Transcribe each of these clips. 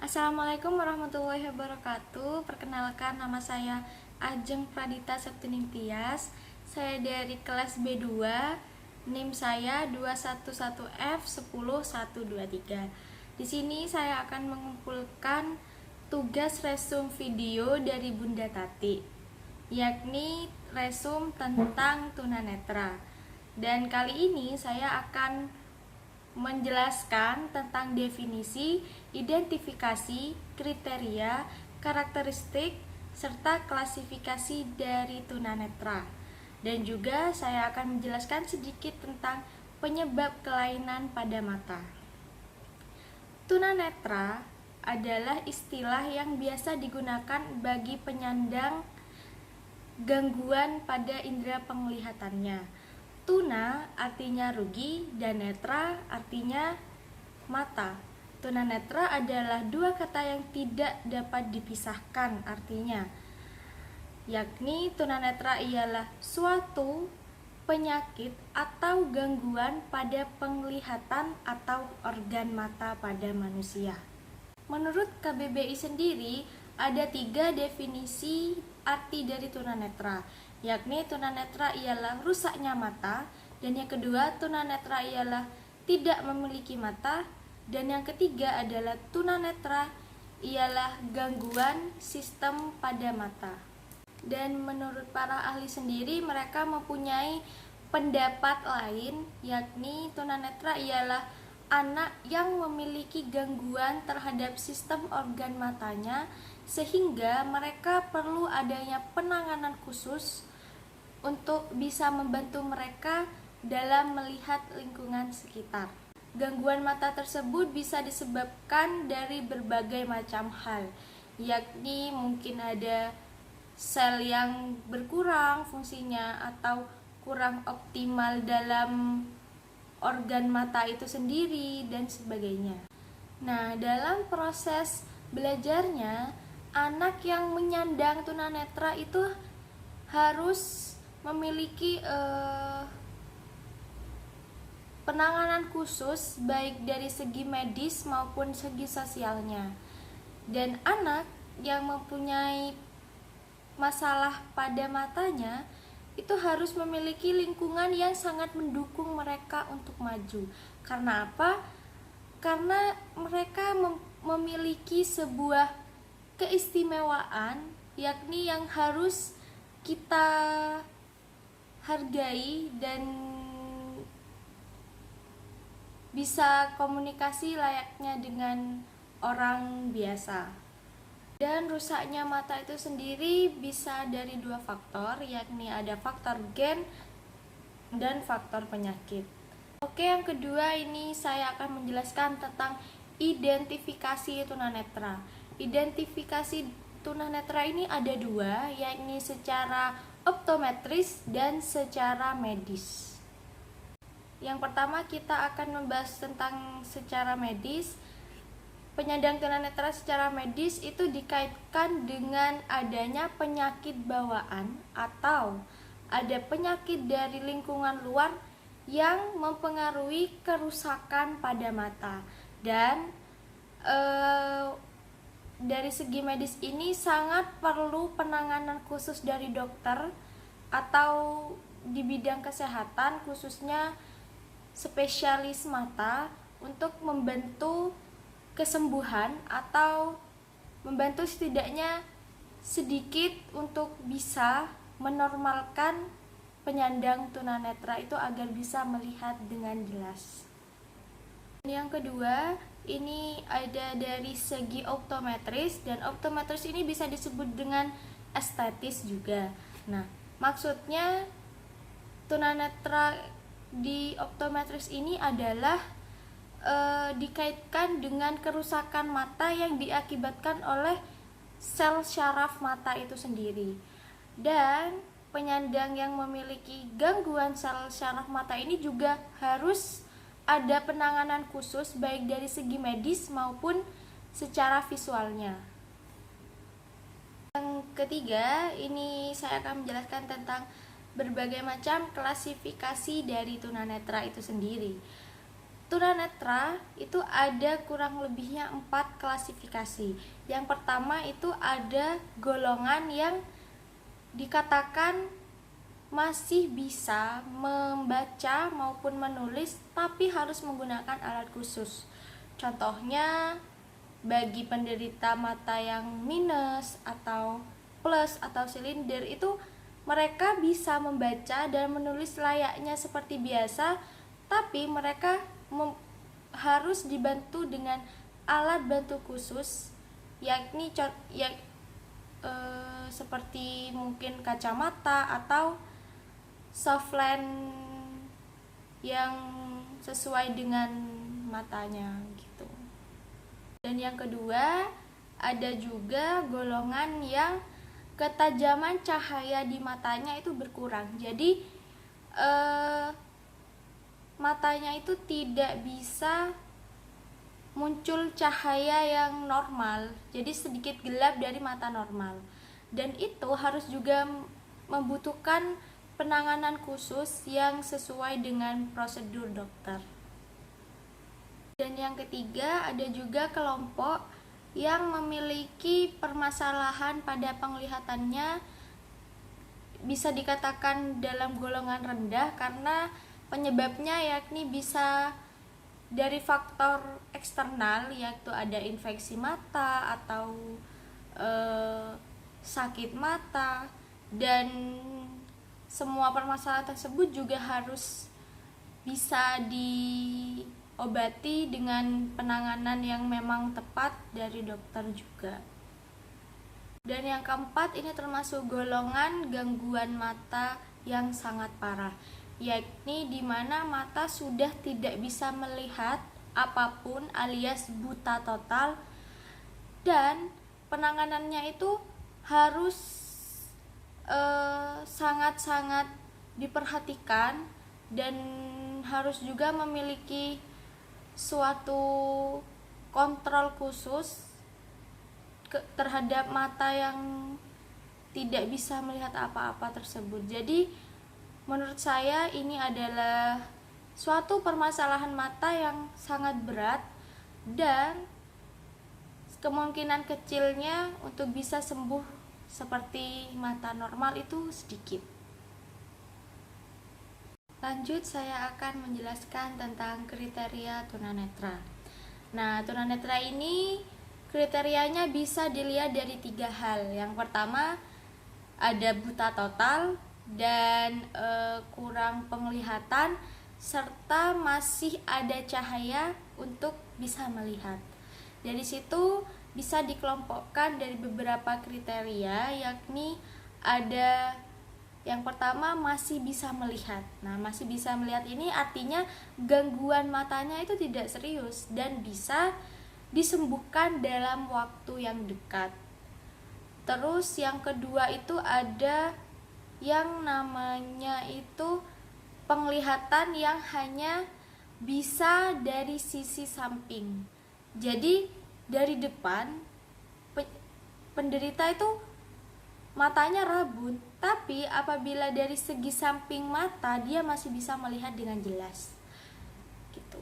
Assalamualaikum warahmatullahi wabarakatuh. Perkenalkan, nama saya Ajeng Pradita Septining Tias. Saya dari kelas B2. NIM saya 211F10123. Di sini saya akan mengumpulkan tugas resum video dari Bunda Tati, yakni resum tentang tunanetra. Dan kali ini saya akan menjelaskan tentang definisi, identifikasi, kriteria, karakteristik, serta klasifikasi dari tunanetra. Dan juga saya akan menjelaskan sedikit tentang penyebab kelainan pada mata. Tunanetra adalah istilah yang biasa digunakan bagi penyandang gangguan pada indera penglihatannya. Tuna artinya rugi dan netra artinya mata. Tunanetra adalah dua kata yang tidak dapat dipisahkan artinya, yakni tunanetra ialah suatu penyakit atau gangguan pada penglihatan atau organ mata pada manusia. Menurut KBBI sendiri, ada 3 definisi arti dari tunanetra, yakni tunanetra ialah rusaknya mata, dan yang kedua tunanetra ialah tidak memiliki mata, dan yang ketiga adalah tunanetra ialah gangguan sistem pada mata. Dan menurut para ahli sendiri, mereka mempunyai pendapat lain, yakni tunanetra ialah anak yang memiliki gangguan terhadap sistem organ matanya, sehingga mereka perlu adanya penanganan khusus untuk bisa membantu mereka dalam melihat lingkungan sekitar. Gangguan mata tersebut bisa disebabkan dari berbagai macam hal, yakni mungkin ada sel yang berkurang fungsinya atau kurang optimal dalam organ mata itu sendiri dan sebagainya. Nah, dalam proses belajarnya, anak yang menyandang tunanetra itu harus memiliki penanganan khusus baik dari segi medis maupun segi sosialnya. Dan anak yang mempunyai masalah pada matanya itu harus memiliki lingkungan yang sangat mendukung mereka untuk maju. Karena apa? Karena mereka memiliki sebuah keistimewaan, yakni yang harus kita hargai dan bisa komunikasi layaknya dengan orang biasa. Dan rusaknya mata itu sendiri bisa dari 2 faktor, yakni ada faktor gen dan faktor penyakit. Oke, yang kedua ini saya akan menjelaskan tentang identifikasi tunanetra. Identifikasi tunanetra ini ada 2, yakni secara optometris dan secara medis. Yang pertama kita akan membahas tentang secara medis. Penyandang tunanetra secara medis itu dikaitkan dengan adanya penyakit bawaan atau ada penyakit dari lingkungan luar yang mempengaruhi kerusakan pada mata. Dan dari segi medis ini sangat perlu penanganan khusus dari dokter atau di bidang kesehatan, khususnya spesialis mata, untuk membantu kesembuhan atau membantu setidaknya sedikit untuk bisa menormalkan penyandang tunanetra itu agar bisa melihat dengan jelas. Yang kedua, ini ada dari segi optometris, dan optometris ini bisa disebut dengan estetis juga. Nah, maksudnya tunanetra di optometris ini adalah dikaitkan dengan kerusakan mata yang diakibatkan oleh sel syaraf mata itu sendiri. Dan penyandang yang memiliki gangguan sel syaraf mata ini juga harus ada penanganan khusus baik dari segi medis maupun secara visualnya. Yang ketiga, ini saya akan menjelaskan tentang berbagai macam klasifikasi dari tunanetra itu sendiri. tunanetra itu ada kurang lebihnya 4 klasifikasi. Yang pertama itu ada golongan yang dikatakan masih bisa membaca maupun menulis tapi harus menggunakan alat khusus. Contohnya bagi penderita mata yang minus atau plus atau silinder itu mereka bisa membaca dan menulis layaknya seperti biasa, tapi mereka harus dibantu dengan alat bantu khusus, yakni seperti mungkin kacamata atau softland yang sesuai dengan matanya gitu. Dan yang kedua, ada juga golongan yang ketajaman cahaya di matanya itu berkurang. Jadi matanya itu tidak bisa muncul cahaya yang normal, jadi sedikit gelap dari mata normal, dan itu harus juga membutuhkan penanganan khusus yang sesuai dengan prosedur dokter. Dan yang ketiga, ada juga kelompok yang memiliki permasalahan pada penglihatannya, bisa dikatakan dalam golongan rendah karena penyebabnya yakni bisa dari faktor eksternal, yaitu ada infeksi mata atau sakit mata, dan semua permasalahan tersebut juga harus bisa diobati dengan penanganan yang memang tepat dari dokter juga. Dan yang keempat, ini termasuk golongan gangguan mata yang sangat parah, yakni di mana mata sudah tidak bisa melihat apapun alias buta total, dan penanganannya itu harus sangat-sangat diperhatikan dan harus juga memiliki suatu kontrol khusus terhadap mata yang tidak bisa melihat apa-apa tersebut. Jadi menurut saya ini adalah suatu permasalahan mata yang sangat berat dan kemungkinan kecilnya untuk bisa sembuh seperti mata normal itu sedikit. Lanjut, saya akan menjelaskan tentang kriteria tunanetra. Nah, tunanetra ini kriterianya bisa dilihat dari 3 hal. Yang pertama, ada buta total dan kurang penglihatan, serta masih ada cahaya untuk bisa melihat. Dari situ bisa dikelompokkan dari beberapa kriteria, yakni ada yang pertama masih bisa melihat. Nah, masih bisa melihat ini artinya gangguan matanya itu tidak serius dan bisa disembuhkan dalam waktu yang dekat. Terus yang kedua itu ada yang namanya itu penglihatan yang hanya bisa dari sisi samping. Jadi dari depan penderita itu matanya rabun, tapi apabila dari segi samping mata dia masih bisa melihat dengan jelas gitu.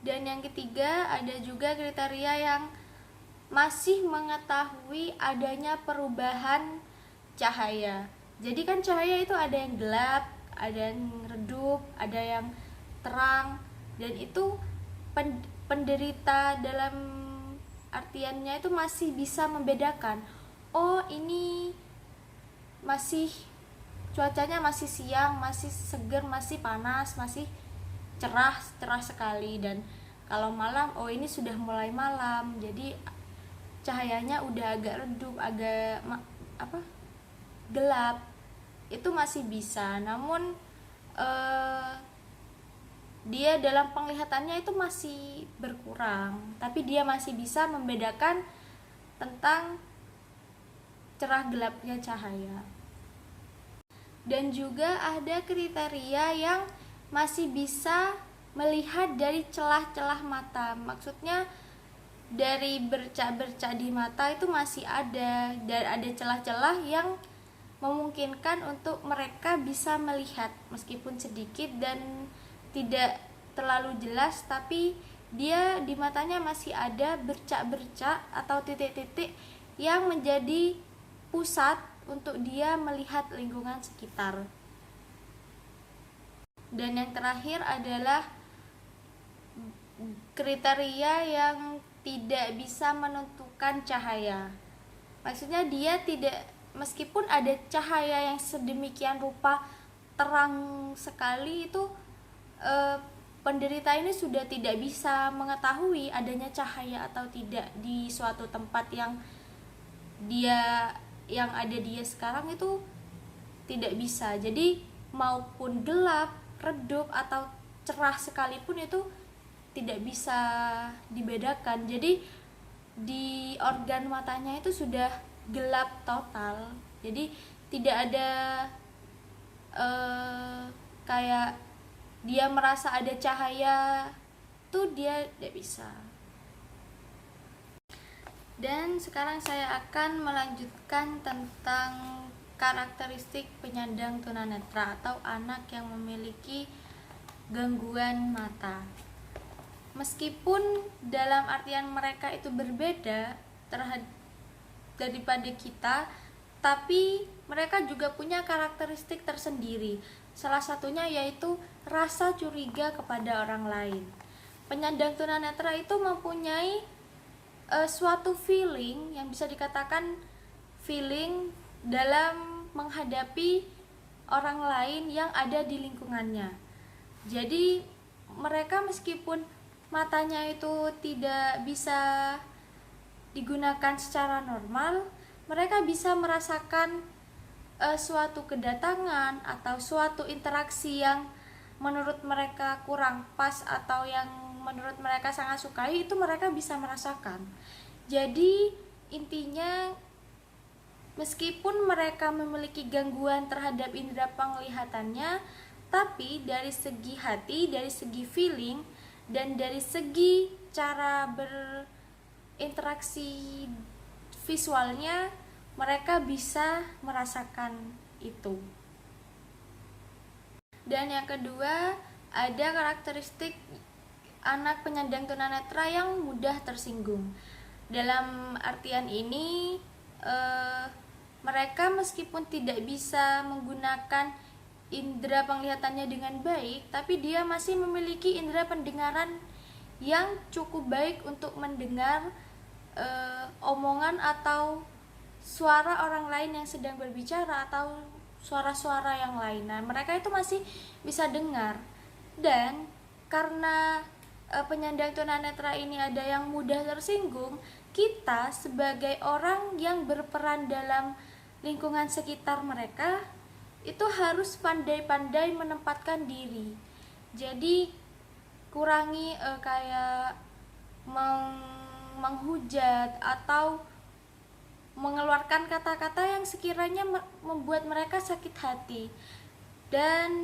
Dan yang ketiga, ada juga kriteria yang masih mengetahui adanya perubahan cahaya. Jadi kan cahaya itu ada yang gelap, ada yang redup, ada yang terang, dan itu penderita dalam artiannya itu masih bisa membedakan, oh ini masih cuacanya masih siang, masih seger, masih panas, masih cerah sekali, dan kalau malam, oh ini sudah mulai malam, jadi cahayanya udah agak redup, agak gelap. Itu masih bisa, namun dia dalam penglihatannya itu masih berkurang, tapi dia masih bisa membedakan tentang cerah gelapnya cahaya. Dan juga ada kriteria yang masih bisa melihat dari celah-celah mata. Maksudnya dari bercak-bercak di mata itu masih ada, dan ada celah-celah yang memungkinkan untuk mereka bisa melihat meskipun sedikit dan tidak terlalu jelas, tapi dia di matanya masih ada bercak-bercak atau titik-titik yang menjadi pusat untuk dia melihat lingkungan sekitar. Dan yang terakhir adalah kriteria yang tidak bisa menentukan cahaya. Maksudnya dia tidak, meskipun ada cahaya yang sedemikian rupa terang sekali, itu penderita ini sudah tidak bisa mengetahui adanya cahaya atau tidak di suatu tempat yang ada dia sekarang, itu tidak bisa. Jadi maupun gelap, redup atau cerah sekalipun itu tidak bisa dibedakan. Jadi di organ matanya itu sudah gelap total. Jadi tidak ada kayak dia merasa ada cahaya, tuh dia tidak bisa. Dan sekarang saya akan melanjutkan tentang karakteristik penyandang tunanetra atau anak yang memiliki gangguan mata. Meskipun dalam artian mereka itu berbeda daripada kita, tapi mereka juga punya karakteristik tersendiri. Salah satunya yaitu rasa curiga kepada orang lain. Penyandang tunanetra itu mempunyai suatu feeling yang bisa dikatakan feeling dalam menghadapi orang lain yang ada di lingkungannya. Jadi mereka meskipun matanya itu tidak bisa digunakan secara normal, mereka bisa merasakan suatu kedatangan atau suatu interaksi yang menurut mereka kurang pas atau yang menurut mereka sangat sukai, itu mereka bisa merasakan. Jadi intinya, meskipun mereka memiliki gangguan terhadap indera penglihatannya, tapi dari segi hati, dari segi feeling, dan dari segi cara berinteraksi visualnya, mereka bisa merasakan itu. Dan yang kedua, ada karakteristik anak penyandang tunanetra yang mudah tersinggung. Dalam artian ini, mereka meskipun tidak bisa menggunakan indera penglihatannya dengan baik, tapi dia masih memiliki indera pendengaran yang cukup baik untuk mendengar omongan atau suara orang lain yang sedang berbicara atau suara-suara yang lain. Nah, mereka itu masih bisa dengar. Dan karena penyandang tunanetra ini ada yang mudah tersinggung, kita sebagai orang yang berperan dalam lingkungan sekitar mereka itu harus pandai-pandai menempatkan diri. Jadi kurangi kayak menghujat atau mengeluarkan kata-kata yang sekiranya membuat mereka sakit hati dan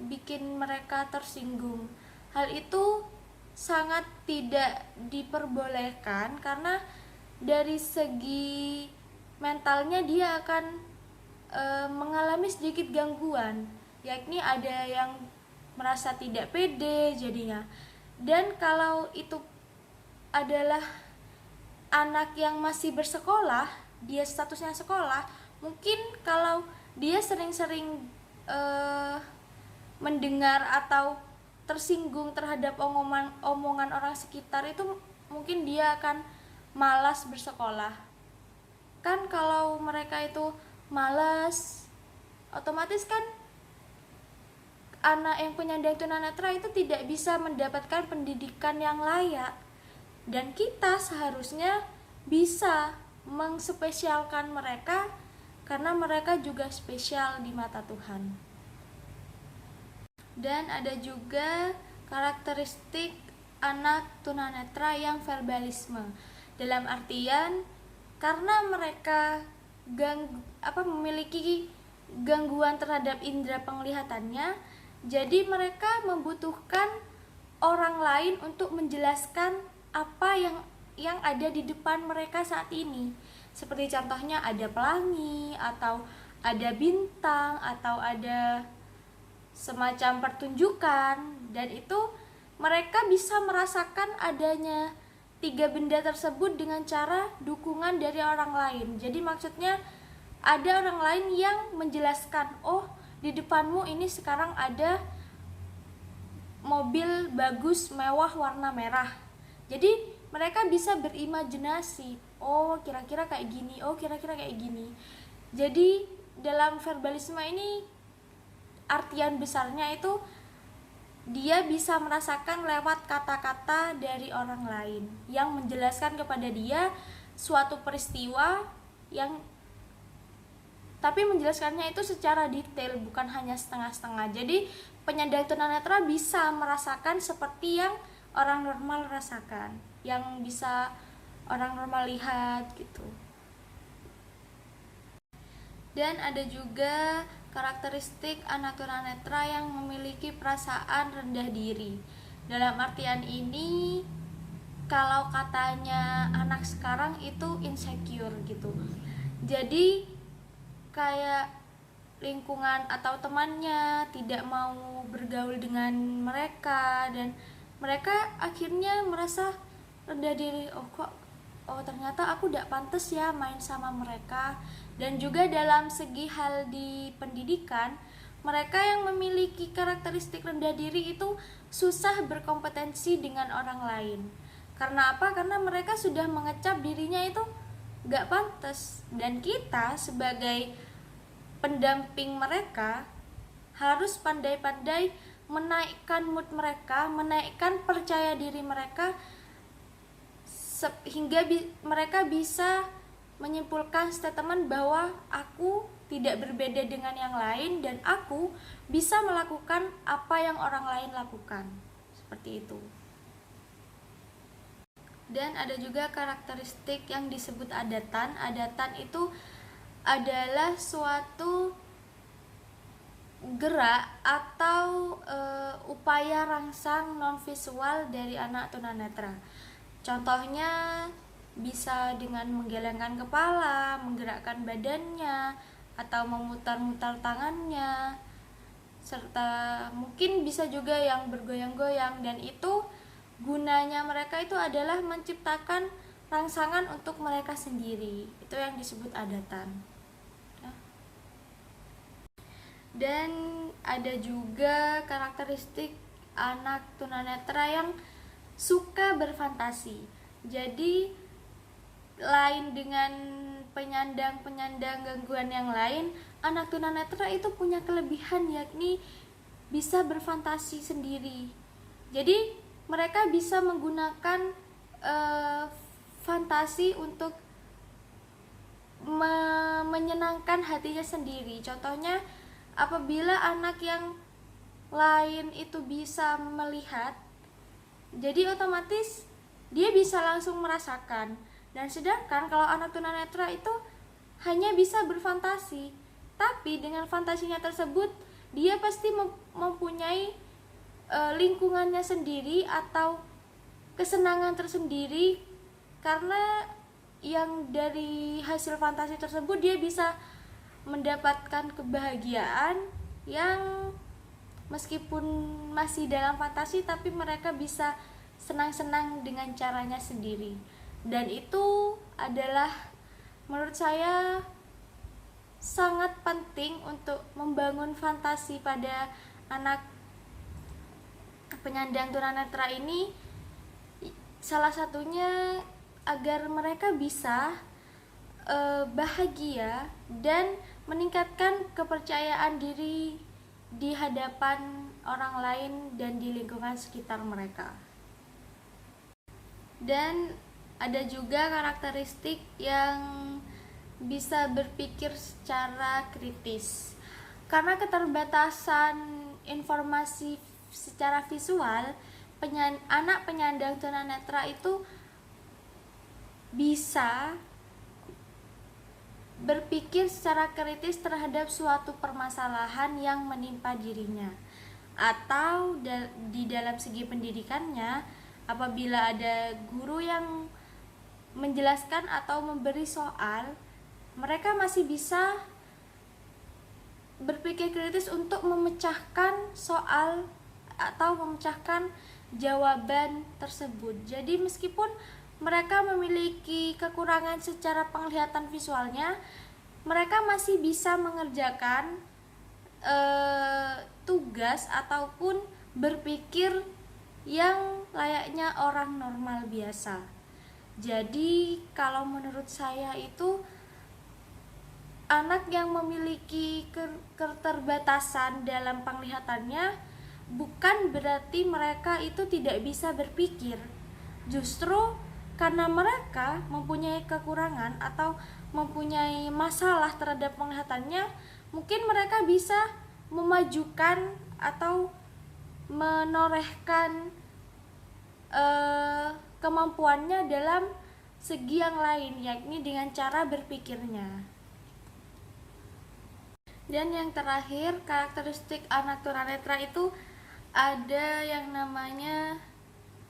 bikin mereka tersinggung. Hal itu sangat tidak diperbolehkan karena dari segi mentalnya dia akan mengalami sedikit gangguan, yakni ada yang merasa tidak pede jadinya. Dan kalau itu adalah anak yang masih bersekolah, dia statusnya sekolah, mungkin kalau dia sering-sering mendengar atau tersinggung terhadap omongan orang sekitar, itu mungkin dia akan malas bersekolah. Kan kalau mereka itu malas, otomatis kan anak yang penyandang tunanetra itu tidak bisa mendapatkan pendidikan yang layak. Dan kita seharusnya bisa mengspesialkan mereka karena mereka juga spesial di mata Tuhan. Dan ada juga karakteristik anak tunanetra yang verbalisme. Dalam artian karena mereka memiliki gangguan terhadap indera penglihatannya, jadi mereka membutuhkan orang lain untuk menjelaskan apa yang ada di depan mereka saat ini. Seperti contohnya ada pelangi atau ada bintang atau ada semacam pertunjukan, dan itu mereka bisa merasakan adanya tiga benda tersebut dengan cara dukungan dari orang lain. Jadi maksudnya ada orang lain yang menjelaskan, oh di depanmu ini sekarang ada mobil bagus mewah warna merah. Jadi mereka bisa berimajinasi, oh kira-kira kayak gini, oh kira-kira kayak gini. Jadi dalam verbalisme ini artian besarnya itu dia bisa merasakan lewat kata-kata dari orang lain yang menjelaskan kepada dia suatu peristiwa yang tapi menjelaskannya itu secara detail, bukan hanya setengah-setengah. Jadi penyandang tunanetra bisa merasakan seperti yang orang normal rasakan, yang bisa orang normal lihat gitu. Dan ada juga karakteristik anak tunanetra yang memiliki perasaan rendah diri. Dalam artian ini, kalau katanya anak sekarang itu insecure gitu. Jadi kayak lingkungan atau temannya tidak mau bergaul dengan mereka, dan mereka akhirnya merasa rendah diri. Oh ternyata aku tidak pantas ya main sama mereka. Dan juga dalam segi hal di pendidikan, mereka yang memiliki karakteristik rendah diri itu susah berkompetensi dengan orang lain. Karena apa? Karena mereka sudah mengecap dirinya itu gak pantas. Dan kita sebagai pendamping mereka harus pandai-pandai menaikkan mood mereka, menaikkan percaya diri mereka, hingga mereka bisa menyimpulkan statement bahwa aku tidak berbeda dengan yang lain dan aku bisa melakukan apa yang orang lain lakukan. Seperti itu. Dan ada juga karakteristik yang disebut adatan. Adatan itu adalah suatu gerak atau upaya rangsang non visual dari anak tunanetra. Contohnya bisa dengan menggelengkan kepala, menggerakkan badannya, atau memutar-mutar tangannya, serta mungkin bisa juga yang bergoyang-goyang. Dan itu gunanya mereka itu adalah menciptakan rangsangan untuk mereka sendiri. Itu yang disebut adatan. Dan ada juga karakteristik anak tunanetra yang suka berfantasi. Jadi lain dengan penyandang gangguan yang lain, anak tunanetra itu punya kelebihan, yakni bisa berfantasi sendiri. Jadi mereka bisa menggunakan fantasi untuk menyenangkan hatinya sendiri. Contohnya, apabila anak yang lain itu bisa melihat, jadi otomatis dia bisa langsung merasakan. Dan sedangkan kalau anak tunanetra itu hanya bisa berfantasi, tapi dengan fantasinya tersebut dia pasti mempunyai lingkungannya sendiri atau kesenangan tersendiri, karena yang dari hasil fantasi tersebut dia bisa mendapatkan kebahagiaan yang meskipun masih dalam fantasi tapi mereka bisa senang-senang dengan caranya sendiri. Dan itu adalah menurut saya sangat penting untuk membangun fantasi pada anak penyandang tunanetra ini. Salah satunya agar mereka bisa bahagia dan meningkatkan kepercayaan diri di hadapan orang lain dan di lingkungan sekitar mereka. Dan ada juga karakteristik yang bisa berpikir secara kritis. Karena keterbatasan informasi secara visual, anak penyandang tunanetra itu bisa berpikir secara kritis terhadap suatu permasalahan yang menimpa dirinya. Atau di dalam segi pendidikannya, apabila ada guru yang menjelaskan atau memberi soal, mereka masih bisa berpikir kritis untuk memecahkan soal atau memecahkan jawaban tersebut. Jadi meskipun mereka memiliki kekurangan secara penglihatan visualnya, mereka masih bisa mengerjakan tugas ataupun berpikir yang layaknya orang normal biasa. Jadi kalau menurut saya itu anak yang memiliki keterbatasan dalam penglihatannya bukan berarti mereka itu tidak bisa berpikir. Justru karena mereka mempunyai kekurangan atau mempunyai masalah terhadap penglihatannya, mungkin mereka bisa memajukan atau menorehkan kemampuannya dalam segi yang lain, yakni dengan cara berpikirnya. Dan yang terakhir, karakteristik anak tunanetra itu ada yang namanya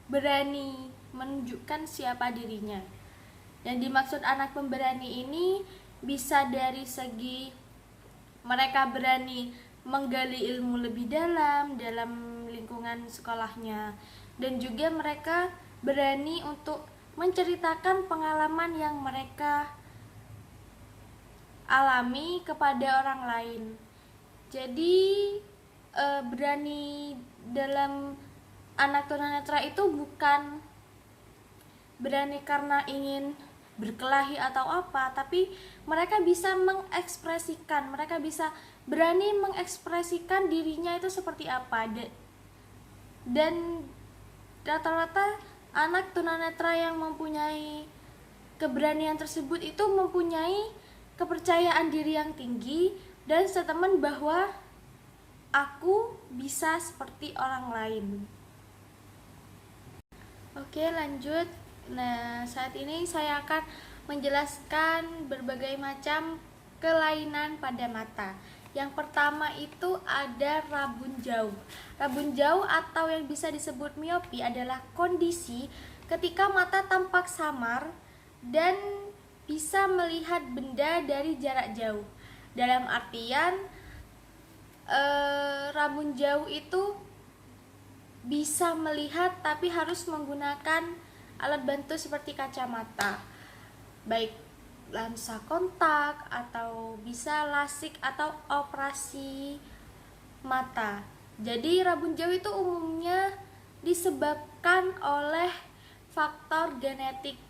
berani menunjukkan siapa dirinya. Yang dimaksud anak pemberani ini bisa dari segi mereka berani menggali ilmu lebih dalam lingkungan sekolahnya, dan juga mereka berani untuk menceritakan pengalaman yang mereka alami kepada orang lain. Jadi berani dalam anak tunanetra itu bukan berani karena ingin berkelahi atau apa, tapi mereka bisa mengekspresikan, mereka bisa berani mengekspresikan dirinya itu seperti apa. Dan rata-rata anak tunanetra yang mempunyai keberanian tersebut itu mempunyai kepercayaan diri yang tinggi dan statement bahwa aku bisa seperti orang lain. Oke, lanjut. Nah, saat ini saya akan menjelaskan berbagai macam kelainan pada mata. Yang pertama itu ada rabun jauh. Rabun jauh atau yang bisa disebut miopi adalah kondisi ketika mata tampak samar dan bisa melihat benda dari jarak jauh. Dalam artian rabun jauh itu bisa melihat tapi harus menggunakan alat bantu seperti kacamata, baik lensa kontak atau bisa lasik atau operasi mata. Jadi rabun jauh itu umumnya disebabkan oleh faktor genetik,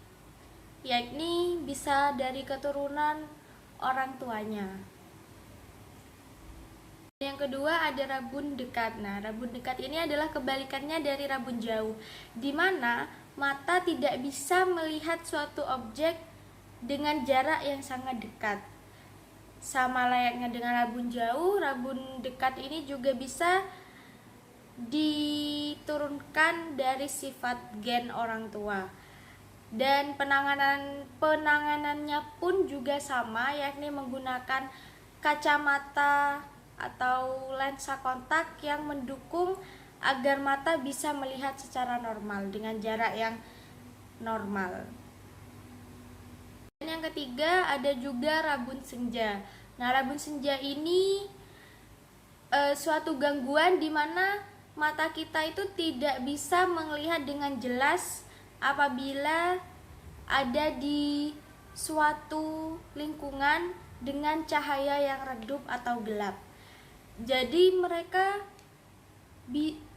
yakni bisa dari keturunan orang tuanya. Yang kedua ada rabun dekat. Nah, rabun dekat ini adalah kebalikannya dari rabun jauh, di mana mata tidak bisa melihat suatu objek dengan jarak yang sangat dekat. Sama layaknya dengan rabun jauh, rabun dekat ini juga bisa diturunkan dari sifat gen orang tua. Dan penanganannya pun juga sama, yakni menggunakan kacamata atau lensa kontak yang mendukung agar mata bisa melihat secara normal dengan jarak yang normal. Dan yang ketiga ada juga rabun senja. Nah, rabun senja ini suatu gangguan di mana mata kita itu tidak bisa melihat dengan jelas apabila ada di suatu lingkungan dengan cahaya yang redup atau gelap. Jadi mereka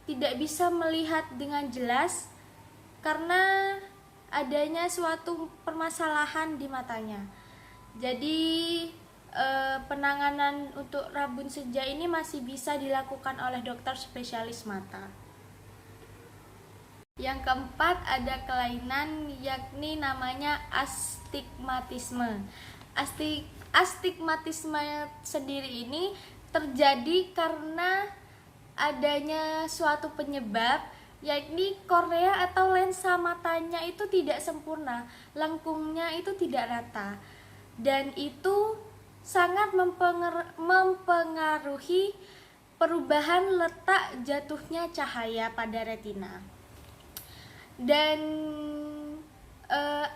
tidak bisa melihat dengan jelas karena adanya suatu permasalahan di matanya. Jadi penanganan untuk rabun senja ini masih bisa dilakukan oleh dokter spesialis mata. Yang keempat ada kelainan, yakni namanya astigmatisme. Astigmatisme sendiri ini terjadi karena adanya suatu penyebab, yakni kornea atau lensa matanya itu tidak sempurna, lengkungnya itu tidak rata, dan itu sangat mempengaruhi perubahan letak jatuhnya cahaya pada retina. Dan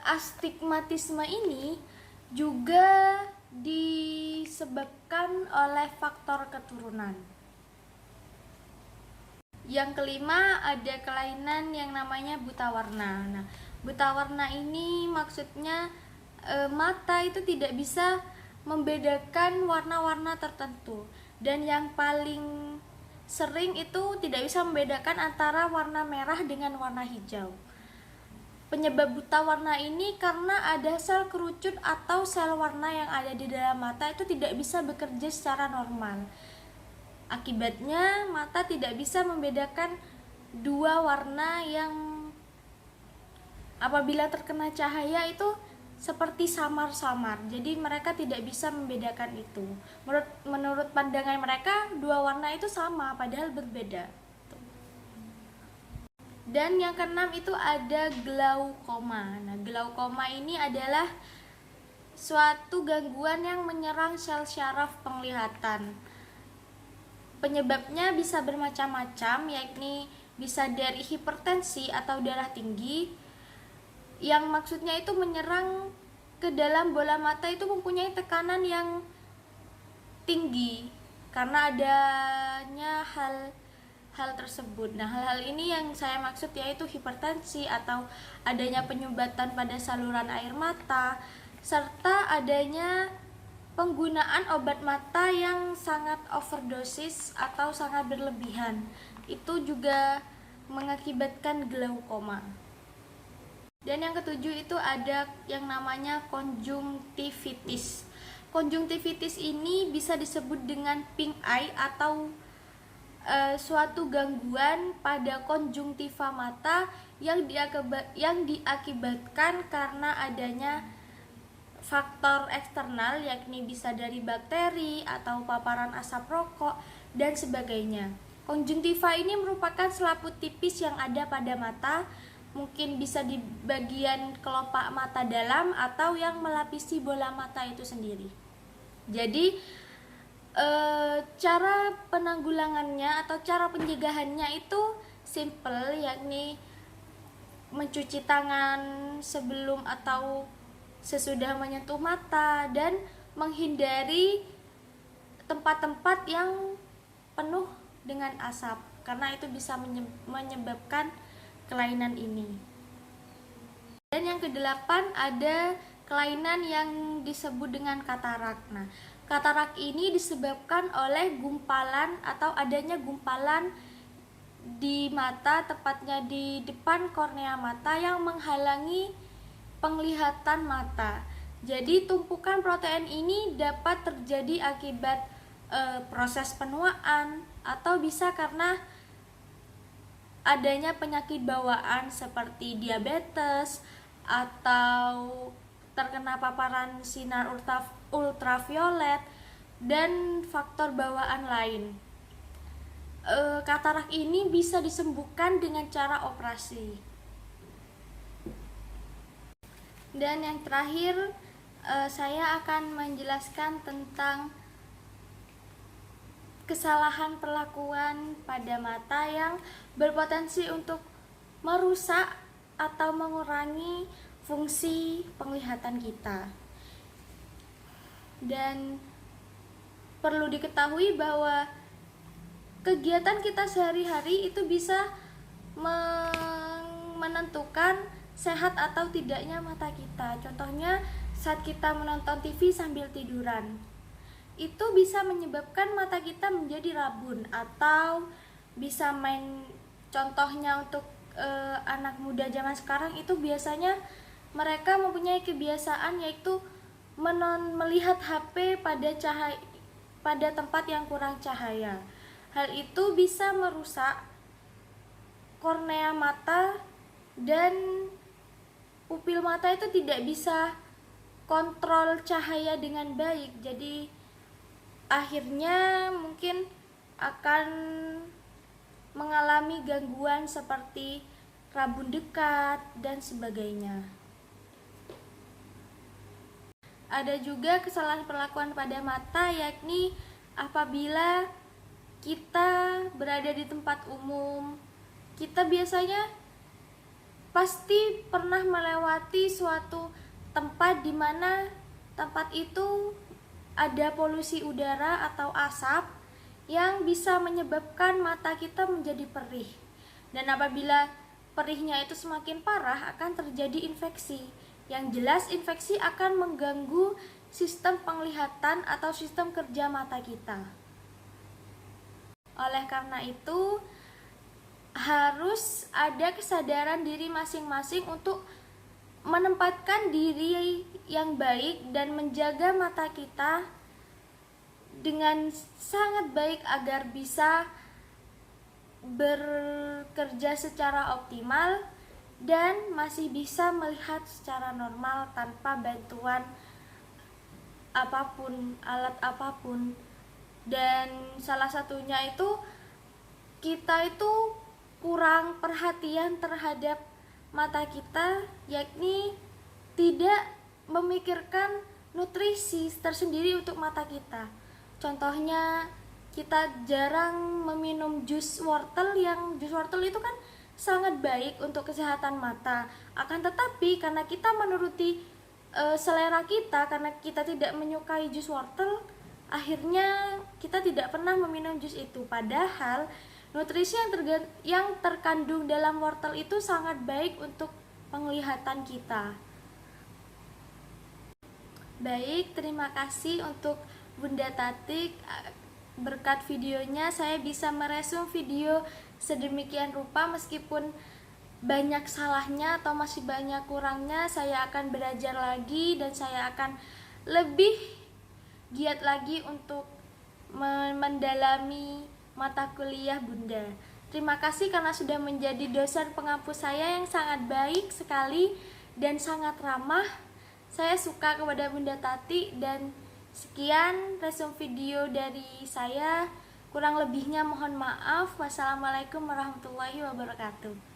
astigmatisme ini juga disebabkan oleh faktor keturunan. Yang kelima, ada kelainan yang namanya buta warna. Nah, buta warna ini maksudnya mata itu tidak bisa membedakan warna-warna tertentu, dan yang paling sering itu tidak bisa membedakan antara warna merah dengan warna hijau. Penyebab buta warna ini karena ada sel kerucut atau sel warna yang ada di dalam mata itu tidak bisa bekerja secara normal. Akibatnya mata tidak bisa membedakan dua warna yang apabila terkena cahaya itu seperti samar-samar. Jadi mereka tidak bisa membedakan itu. Menurut pandangan mereka dua warna itu sama padahal berbeda. Dan yang keenam itu ada glaukoma. Nah, glaukoma ini adalah suatu gangguan yang menyerang sel syaraf penglihatan. Penyebabnya bisa bermacam-macam, yakni bisa dari hipertensi atau darah tinggi, yang maksudnya itu menyerang ke dalam bola mata itu mempunyai tekanan yang tinggi karena adanya hal tersebut. Nah, hal-hal ini yang saya maksud yaitu hipertensi atau adanya penyumbatan pada saluran air mata, serta adanya penggunaan obat mata yang sangat overdosis atau sangat berlebihan. Itu juga mengakibatkan glaukoma. Dan yang ketujuh itu ada yang namanya konjungtivitis. Konjungtivitis ini bisa disebut dengan pink eye atau suatu gangguan pada konjungtiva mata yang diakibatkan karena adanya faktor eksternal, yakni bisa dari bakteri atau paparan asap rokok dan sebagainya. Konjungtiva ini merupakan selaput tipis yang ada pada mata, mungkin bisa di bagian kelopak mata dalam atau yang melapisi bola mata itu sendiri. Jadi cara penanggulangannya atau cara pencegahannya itu simple, yakni mencuci tangan sebelum atau sesudah menyentuh mata dan menghindari tempat-tempat yang penuh dengan asap karena itu bisa menyebabkan kelainan ini. Dan yang kedelapan ada kelainan yang disebut dengan katarak. Nah, katarak ini disebabkan oleh gumpalan atau adanya gumpalan di mata, tepatnya di depan kornea mata yang menghalangi penglihatan mata. Jadi tumpukan protein ini dapat terjadi akibat proses penuaan atau bisa karena adanya penyakit bawaan seperti diabetes atau terkena paparan sinar ultraviolet dan faktor bawaan lain. Katarak ini bisa disembuhkan dengan cara operasi. Dan yang terakhir, saya akan menjelaskan tentang kesalahan perlakuan pada mata yang berpotensi untuk merusak atau mengurangi fungsi penglihatan kita. Dan perlu diketahui bahwa kegiatan kita sehari-hari itu bisa menentukan sehat atau tidaknya mata kita. Contohnya saat kita menonton TV sambil tiduran, itu bisa menyebabkan mata kita menjadi rabun, atau bisa contohnya untuk anak muda zaman sekarang itu biasanya mereka mempunyai kebiasaan yaitu melihat HP pada tempat yang kurang cahaya. Hal itu bisa merusak kornea mata dan pupil mata itu tidak bisa kontrol cahaya dengan baik. Jadi akhirnya mungkin akan mengalami gangguan seperti rabun dekat dan sebagainya. Ada juga kesalahan perlakuan pada mata, yakni apabila kita berada di tempat umum, kita biasanya pasti pernah melewati suatu tempat di mana tempat itu ada polusi udara atau asap yang bisa menyebabkan mata kita menjadi perih. Dan apabila perihnya itu semakin parah, akan terjadi infeksi. Yang jelas infeksi akan mengganggu sistem penglihatan atau sistem kerja mata kita. Oleh karena itu, harus ada kesadaran diri masing-masing untuk menempatkan diri yang baik dan menjaga mata kita dengan sangat baik agar bisa bekerja secara optimal dan masih bisa melihat secara normal tanpa bantuan apapun, alat apapun. Dan salah satunya itu kita itu kurang perhatian terhadap mata kita, yakni tidak memikirkan nutrisi tersendiri untuk mata kita. Contohnya kita jarang meminum jus wortel, yang jus wortel itu kan sangat baik untuk kesehatan mata. Akan tetapi karena kita menuruti selera kita, karena kita tidak menyukai jus wortel, akhirnya kita tidak pernah meminum jus itu. Padahal nutrisi yang terkandung dalam wortel itu sangat baik untuk penglihatan kita. Baik, terima kasih untuk Bunda Tatik. Berkat videonya saya bisa meresum video sedemikian rupa, meskipun banyak salahnya atau masih banyak kurangnya. Saya akan belajar lagi dan saya akan lebih giat lagi untuk mendalami mata kuliah Bunda. Terima kasih karena sudah menjadi dosen pengampu saya yang sangat baik sekali dan sangat ramah. Saya suka kepada Bunda Tati. Dan sekian resum video dari saya. Kurang lebihnya mohon maaf. Wassalamualaikum warahmatullahi wabarakatuh.